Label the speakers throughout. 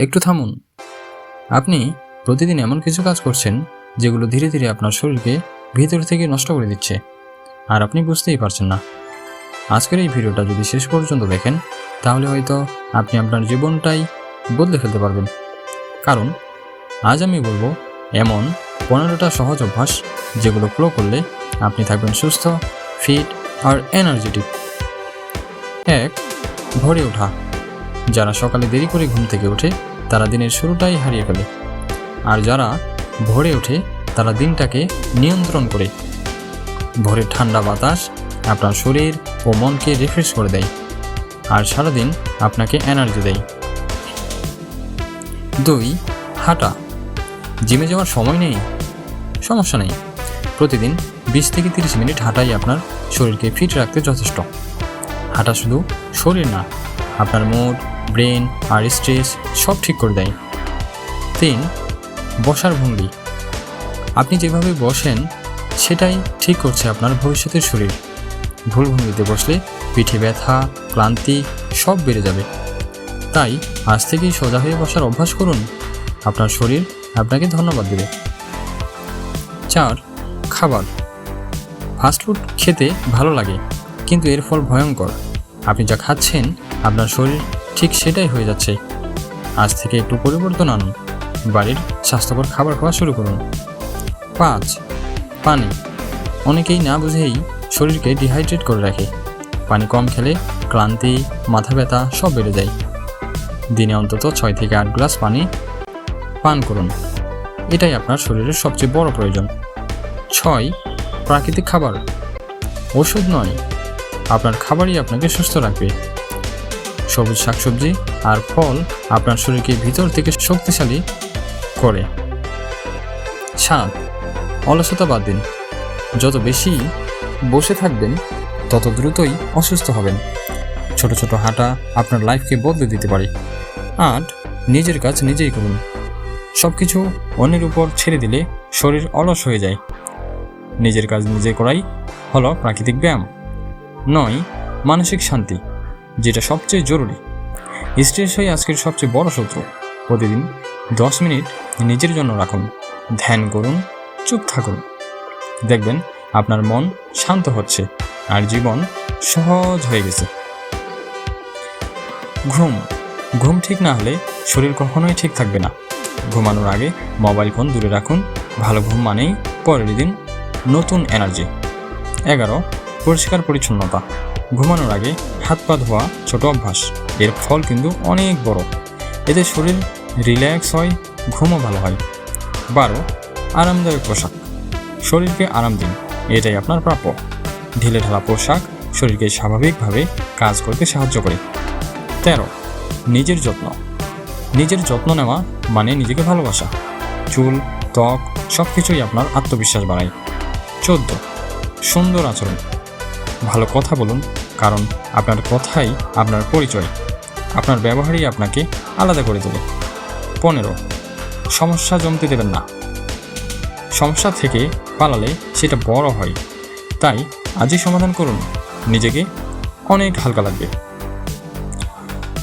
Speaker 1: একটু থামুন। আপনি প্রতিদিন এমন কিছু কাজ করছেন যেগুলো ধীরে ধীরে আপনার শরীরকে ভিতর থেকে নষ্ট করে দিচ্ছে, আর আপনি বুঝতেই পারছেন না। আজকের এই ভিডিওটা যদি শেষ পর্যন্ত দেখেন, তাহলে হয়তো আপনি আপনার জীবনটাই বদলে ফেলতে পারবেন। কারণ আজ আমি বলবো এমন 15টা সহজ অভ্যাস যেগুলো ফলো করলে আপনি থাকবেন সুস্থ, ফিট আর এনার্জেটিক। 1. ভোরে ওঠা। যারা সকালে দেরি করে ঘুম থেকে ওঠে তারা দিনের শুরুটাই হারিয়ে ফেলে, আর যারা ভোরে ওঠে তারা দিনটাকে নিয়ন্ত্রণ করে। ভোরের ঠান্ডা বাতাস আপনার শরীর ও মনকে রিফ্রেশ করে দেয়, আর সারাদিন আপনাকে এনার্জি দেয়। 2. হাঁটা। জিমে যাওয়ার সময় নেই? সমস্যা নেই, প্রতিদিন 20 থেকে 30 মিনিট হাঁটাই আপনার শরীরকে ফিট রাখতে যথেষ্ট। হাঁটা শুধু শরীর না, আপনার মুড, ব্রেন আর স্ট্রেস সব ঠিক করে দেয়। 3. বসার ভঙ্গি। আপনি যেভাবে বসেন সেটাই ঠিক করছে আপনার ভবিষ্যতের শরীর। ভুল ভঙ্গিতে বসলে পিঠে ব্যথা, ক্লান্তি সব বেড়ে যাবে। তাই আজ থেকেই সোজা হয়ে বসার অভ্যাস করুন, আপনার শরীর আপনাকে ধন্যবাদ দেবে। 4. খাবার। ফাস্টফুড খেতে ভালো লাগে, কিন্তু এর ফল ভয়ঙ্কর। আপনি যা খাচ্ছেন আপনার শরীর ঠিক সেটাই হয়ে যাচ্ছে। আজ থেকে একটু পরিবর্তন আনুন, বাড়ির স্বাস্থ্যকর খাবার খাওয়া শুরু করুন। 5. পানি। অনেকেই না বুঝেই শরীরকে ডিহাইড্রেট করে রাখে। পানি কম খেলে ক্লান্তি, মাথা ব্যথা সব বেড়ে যায়। দিনে অন্তত 6 থেকে 8 গ্লাস পানি পান করুন, এটাই আপনার শরীরের সবচেয়ে বড় প্রয়োজন। 6. প্রাকৃতিক খাবার। ওষুধ নয়, আপনার খাবারই আপনাকে সুস্থ রাখবে। সবুজ শাকসবজি আর ফল আপনার শরীরকে ভিতর থেকে শক্তিশালী করে। 7. অলসতা বাদ দিন। যত বেশি বসে থাকবেন তত দ্রুতই অসুস্থ হবেন। ছোট ছোট হাঁটা আপনার লাইফকে বদলে দিতে পারে। 8. নিজের কাজ নিজেই করুন। সব কিছু অন্যের উপর ছেড়ে দিলে শরীর অলস হয়ে যায়। নিজের কাজ নিজে করাই হলো প্রাকৃতিক ব্যায়াম। 9. মানসিক শান্তি, যেটা সবচেয়ে জরুরি। স্ট্রেস হয়ে আজকের সবচেয়ে বড় শত্রু। প্রতিদিন 10 মিনিট নিজের জন্য রাখুন, ধ্যান করুন, চুপ থাকুন। দেখবেন আপনার মন শান্ত হচ্ছে আর জীবন সহজ হয়ে গেছে। ঘুম ঠিক না হলে শরীর কখনোই ঠিক থাকবে না। ঘুমানোর আগে মোবাইল ফোন দূরে রাখুন। ভালো ঘুম মানেই পরের দিন নতুন এনার্জি। 11. পরিষ্কার পরিচ্ছন্নতা। ঘুমানোর আগে হাত পা ধোয়া ছোট অভ্যাস, এর ফল কিন্তু অনেক বড়। এতে শরীর রিল্যাক্স হয়, ঘুমও ভালো হয়। 12. আরামদায়ক পোশাক। শরীরকে আরাম দিন, এটাই আপনার প্রাপ্য। ঢিলে ঢালা পোশাক শরীরকে স্বাভাবিকভাবে কাজ করতে সাহায্য করে। 13. নিজের যত্ন নেওয়া মানে নিজেকে ভালোবাসা। চুল, ত্বক সব কিছুই আপনার আত্মবিশ্বাস বাড়ায়। 14. সুন্দর আচরণ। ভালো কথা বলুন, কারণ আপনার কথাই আপনার পরিচয়। আপনার ব্যবহারই আপনাকে আলাদা করে তোলে। 15. সমস্যা জমতে দেবেন না। সমস্যা থেকে পালালে সেটা বড় হয়, তাই আজই সমাধান করুন, নিজেকে অনেক হালকা লাগবে।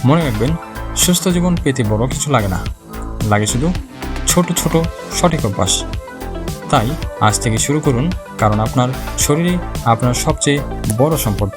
Speaker 1: মনে রাখবেন, সুস্থ জীবন পেতে বড় কিছু লাগে না, লাগে শুধু ছোট ছোট সঠিক অভ্যাস। তাই আজ থেকে শুরু করুন, কারণ আপনার শরীরই আপনার সবচেয়ে বড় সম্পদ।